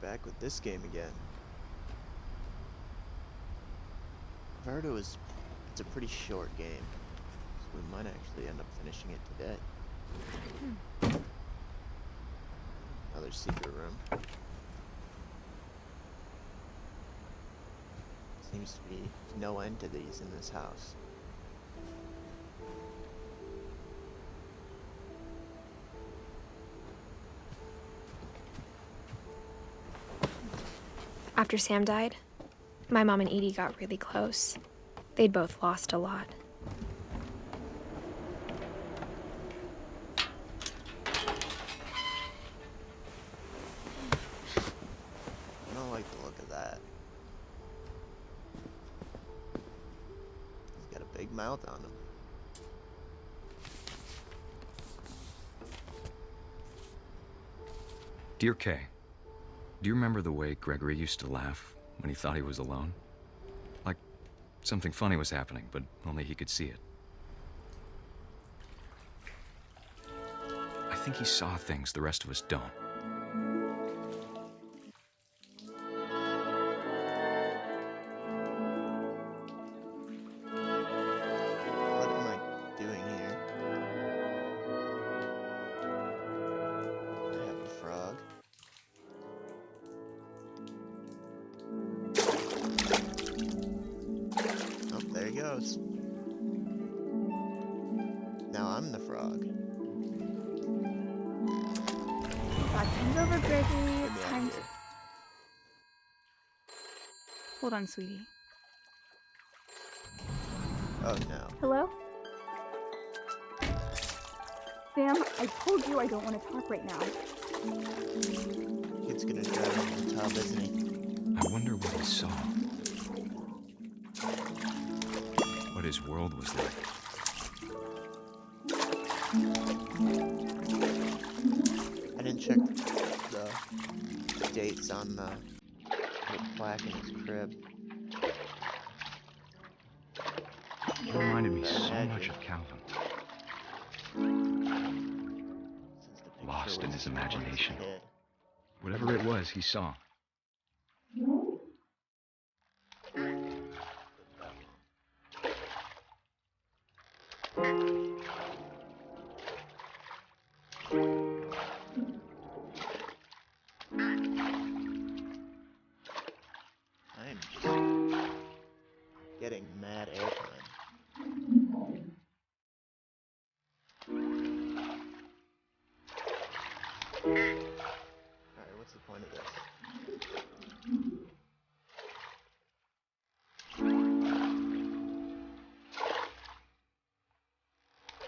back with this game again. I've heard it's a pretty short game, so we might actually end up finishing it today. Another secret room. Seems to be no end to these in this house. After Sam died, my mom and Edie got really close. They'd both lost a lot. I don't like the look of that. He's got a big mouth on him. Dear Kay, do you remember the way Gregory used to laugh when he thought he was alone? Like something funny was happening, but only he could see it. I think he saw things the rest of us don't. What am I doing here? I have a frog. Oh, there he goes. Now I'm the frog. Time's over, Gregory. Get me It's out time of to... here. Hold on, sweetie. Oh no. Hello? Sam, I told you I don't want to talk right now. Kid's gonna drive him in the tub, isn't he? I wonder what he saw. What his world was like. I didn't check the dates on the plaque in his crib. He reminded me so much of Calvin. Since the picture Lost in was his taken as a imagination. kid. Whatever it was, he saw. I'm just getting mad airtime. Alright, what's the point of this?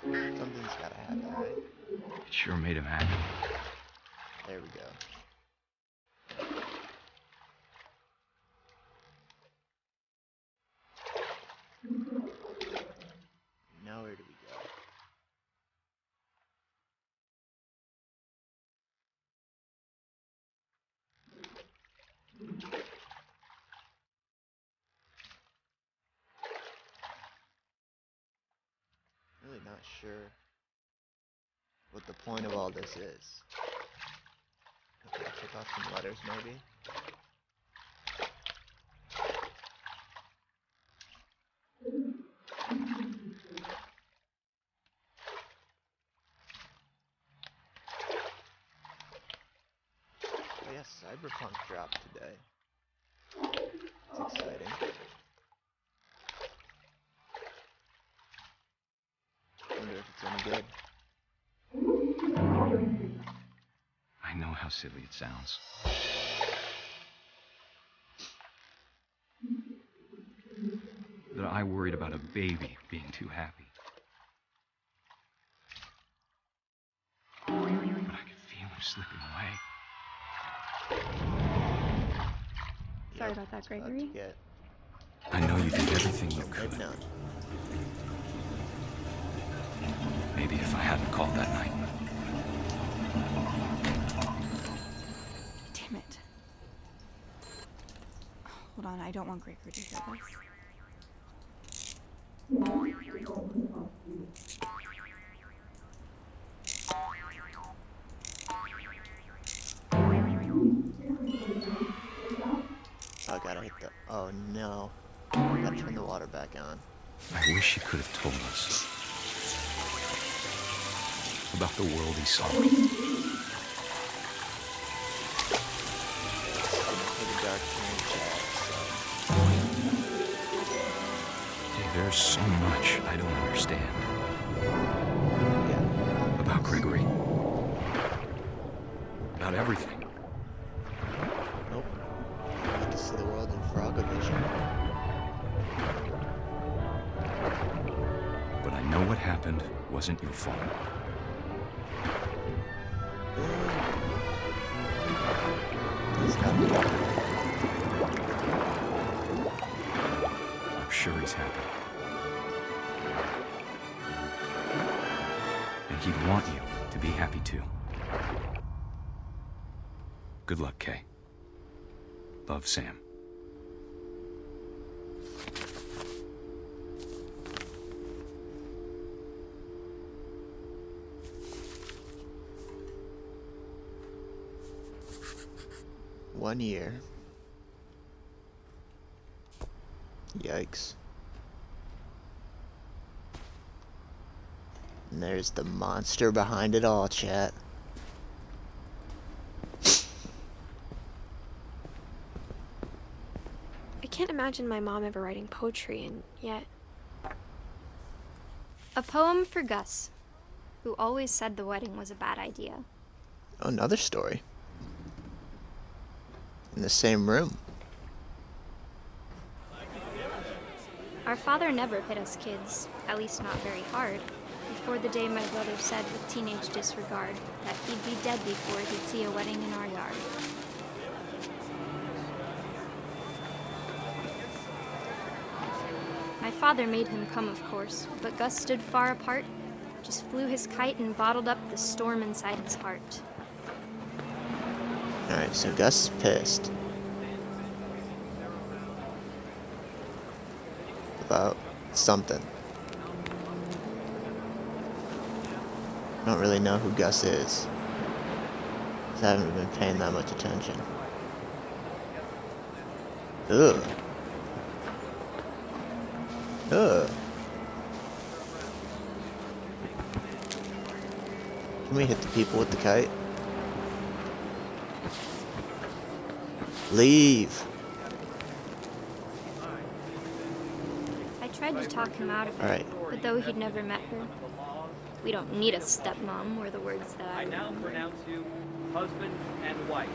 Something's gotta happen, right? It sure made him happy. There we go. Now where do we go? Really not sure what the point of all this is. Okay, check off some letters maybe. Oh yes, Cyberpunk dropped today. It's exciting. Wonder if it's any good. I know how silly it sounds. That I worried about a baby being too happy. But I could feel him slipping away. Sorry about that, It's about to Gregory. get I know you did everything you could. midnight. Maybe if I hadn't called that night. Damn it. Hold on, I don't want Gregory to hear this. Oh no. Gotta turn the water back on. I wish he could have told us about the world he saw. For the dark turn chat, Hey, there's so much I don't understand so yeah. about Gregory. About everything. Nope. I get to see the world in Frogger vision. But I know what happened wasn't your fault. He's got me. I'm sure he's happy. And he'd want you to be happy too. Good luck, Kay. Love, Sam. One year. Yikes. And there's the monster behind it all, chat. I can't imagine my mom ever writing poetry, and yet. A poem for Gus, who always said the wedding was a bad idea. Oh, another story. In the same room. Our father never hit us kids, at least not very hard, before the day my brother said with teenage disregard that he'd be dead before he'd see a wedding in our yard. My father made him come, of course, but Gus stood far apart, just flew his kite and bottled up the storm inside his heart. Alright, so Gus is pissed. About something. I don't really know who Gus is. 'Cause I haven't been paying that much attention. Ugh. Ugh. Can we hit the people with the kite? Leave. I tried to talk him out of it, Alright. but though he'd never met her, we don't need a stepmom were the words that I I now remember. pronounce you husband and wife.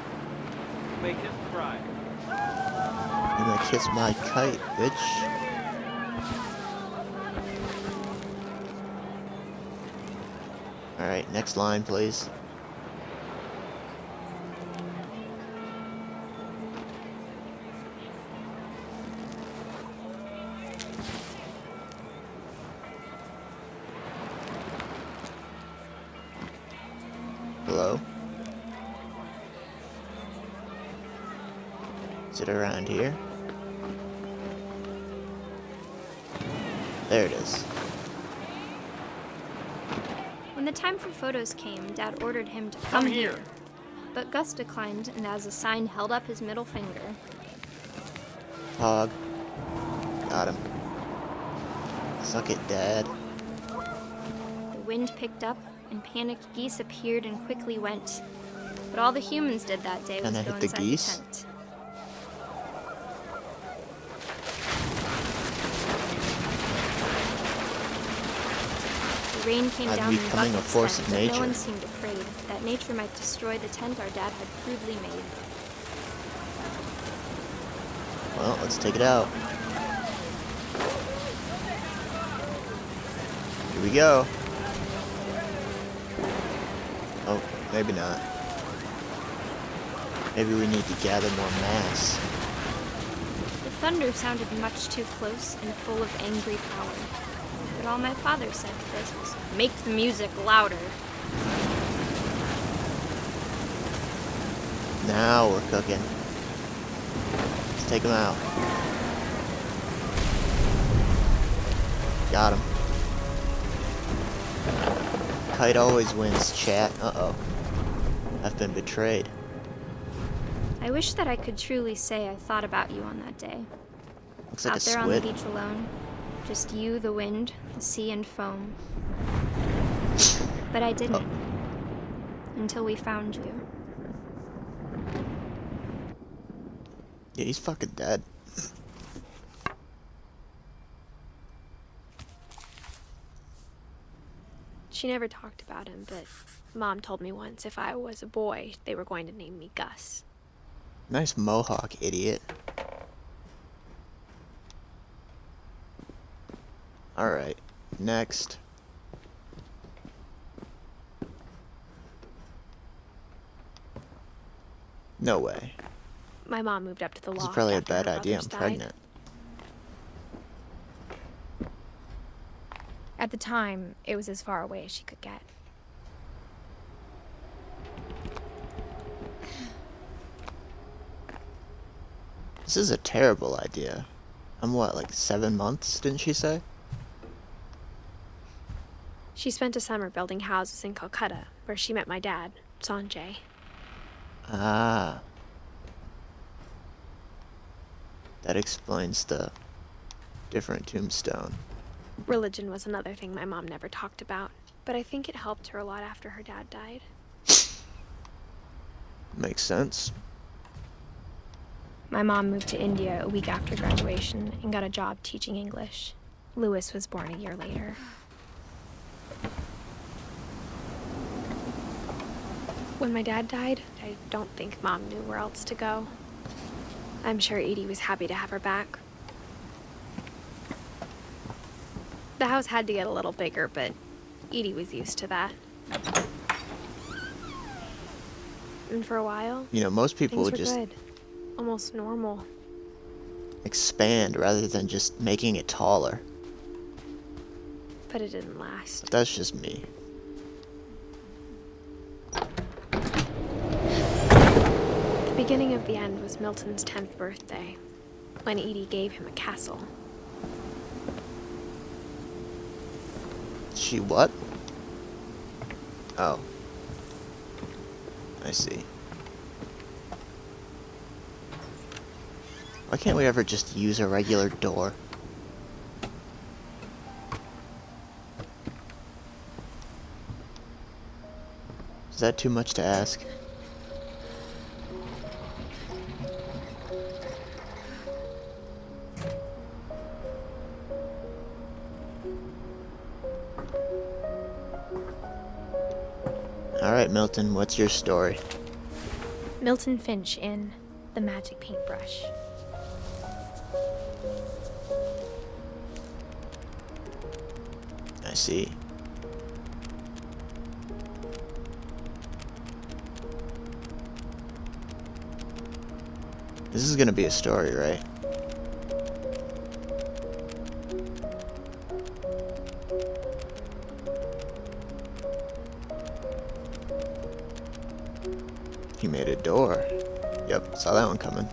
You may kiss the bride. I'm gonna kiss my kite, bitch. Alright, next line, please. Hello? Is it around here? There it is. When the time for photos came, Dad ordered him to come here. But Gus declined and as a sign held up his middle finger. Hog. Got him. Suck it, Dad. The wind picked up and panicked geese appeared and quickly went. But all the humans did that day was Can I go hit the inside geese? the tent. The rain came I'm down in becoming a buckets force then, of but nature. no one seemed afraid that nature might destroy the tent our dad had crudely made. Well, let's take it out. Here we go. Oh, maybe not. Maybe we need to gather more mass. The thunder sounded much too close and full of angry power. But all my father said to this was, "Make the music louder." Now we're cooking. Let's take him out. Got him. Kite always wins, chat. Uh-oh. I've been betrayed. I wish that I could truly say I thought about you on that day. Looks like out a there on the squid. beach alone. Just you, the wind, the sea, and foam. But I didn't. Until we found you. Yeah, he's fucking dead. She never talked about him, but Mom told me once if I was a boy, they were going to name me Gus. Nice mohawk, idiot. Alright, next. No way. My mom moved up to the This loft is probably a after bad her idea. I'm brothers died. pregnant. At the time, it was as far away as she could get. This is a terrible idea. I'm what, like 7 months, didn't she say? She spent a summer building houses in Calcutta, where she met my dad, Sanjay. Ah. That explains the different tombstone. Religion was another thing my mom never talked about, but I think it helped her a lot after her dad died. Makes sense. My mom moved to India a week after graduation and got a job teaching English. Louis was born a year later. When my dad died, I don't think Mom knew where else to go. I'm sure Edie was happy to have her back. The house had to get a little bigger, but Edie was used to that. And for a while, You know, most people things would were just good. Almost normal. expand rather than just making it taller. But it didn't last. But that's just me. The beginning of the end was Milton's 10th birthday, when Edie gave him a castle. She what? Oh. I see. Why can't we ever just use a regular door? Is that too much to ask? Alright, Milton, what's your story? Milton Finch in The Magic Paintbrush. I see. This is gonna be a story, right? He made a door. Yep, saw that one coming.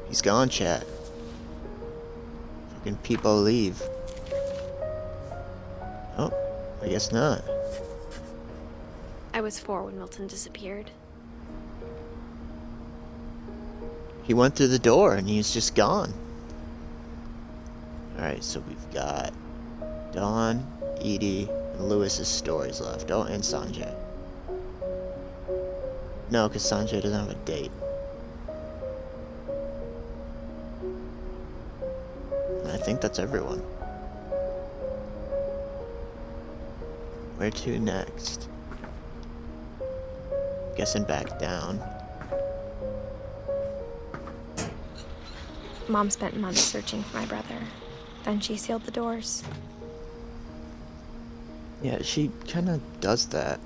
He's gone, chat. Fucking people leave. Oh, I guess not. I was 4 when Milton disappeared. He went through the door and he's just gone. Alright, so we've got Dawn, Edie, and Lewis's stories left. Oh, and Sanjay. No, because Sanjay doesn't have a date. And I think that's everyone. Where to next? Guessing back down. Mom spent months searching for my brother. Then she sealed the doors. Yeah, she kind of does that.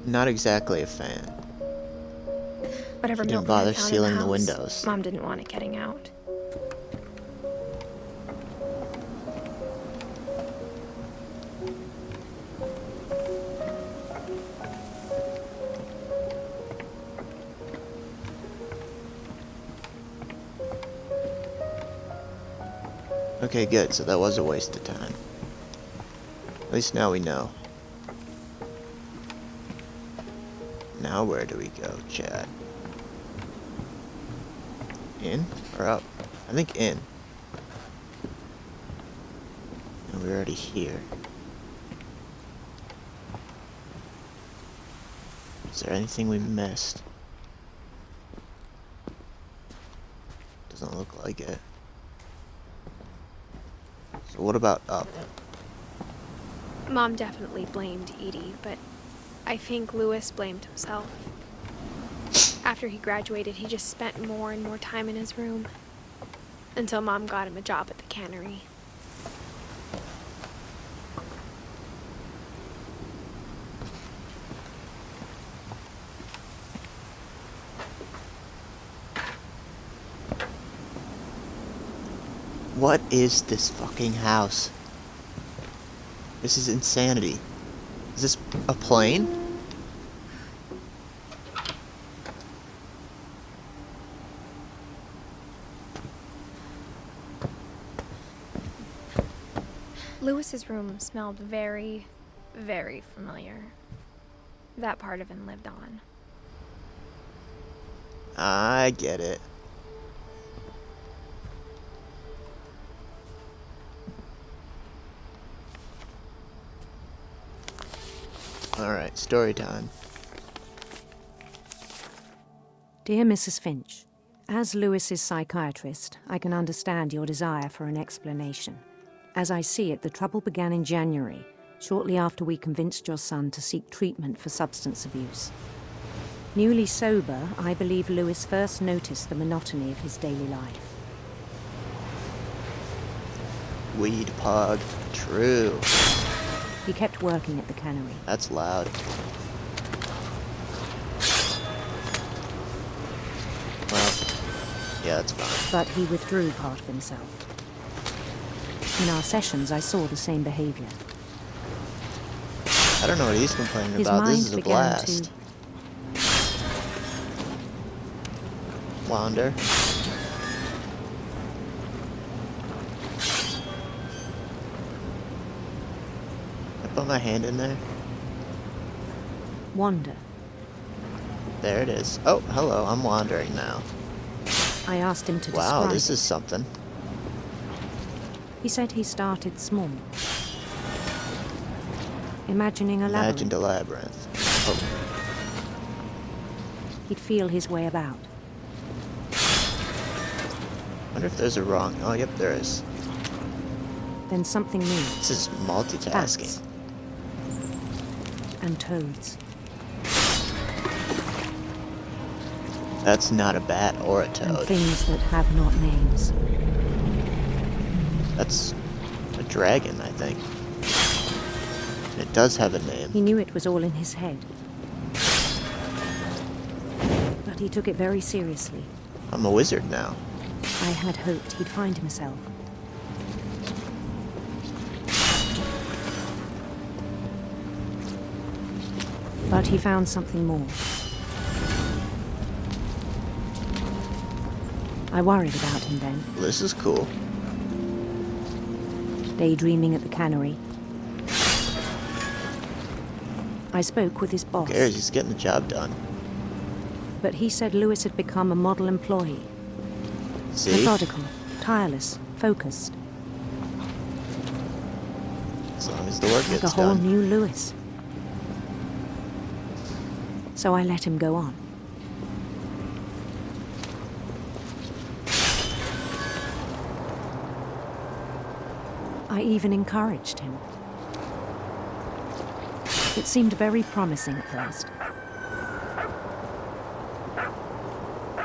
Not exactly a fan. Whatever She didn't Milton had bother found in sealing the house, windows. Mom didn't want it getting out. Okay, good, so that was a waste of time. At least now we know. Now where do we go, Chad? In or up? I think in. And we're already here. Is there anything we missed? Doesn't look like it. So what about up? Mom definitely blamed Edie, but I think Louis blamed himself. After he graduated, he just spent more and more time in his room. Until Mom got him a job at the cannery. What is this fucking house? This is insanity. Is this a plane? Louis's room smelled very, very familiar. That part of him lived on. I get it. Alright, story time. Dear Mrs. Finch, as Louis's psychiatrist, I can understand your desire for an explanation. As I see it, the trouble began in January, shortly after we convinced your son to seek treatment for substance abuse. Newly sober, I believe Louis first noticed the monotony of his daily life. Weed pug. True. He kept working at the cannery. That's loud. Well, yeah, that's fine. But he withdrew part of himself. In our sessions, I saw the same behavior. I don't know what he's complaining His about. This mind is a began blast. Wander. I put my hand in there. wander. There it is. Oh, hello. I'm wandering now. I asked him to Wow, describe this it. is something. He said he started small. Imagining a Imagined labyrinth. a labyrinth. Oh, He'd feel his way about. wonder if there's a wrong. Oh, yep, there is. Then something new. This is multitasking. Bats. And toads. That's not a bat or a And toad. things that have not names. That's a dragon, I think. It does have a name. He knew it was all in his head. But he took it very seriously. I'm a wizard now. I had hoped he'd find himself. But he found something more. I worried about him then, This is cool. daydreaming at the cannery. I spoke with his boss, Who cares? He's getting the job done. but he said Louis had become a model employee. See? Methodical, tireless, focused. As long as the work Like a gets whole done. new Louis. So I let him go on. I even encouraged him. It seemed very promising at first.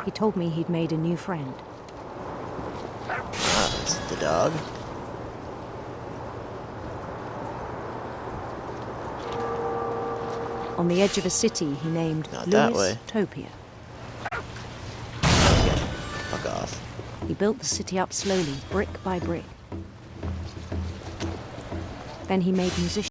He told me he'd made a new friend. Ah, it's the dog. On the edge of a city he named Not that Louis way. Topia. Okay. Fuck off. He built the city up slowly, brick by brick. Then he made musicians.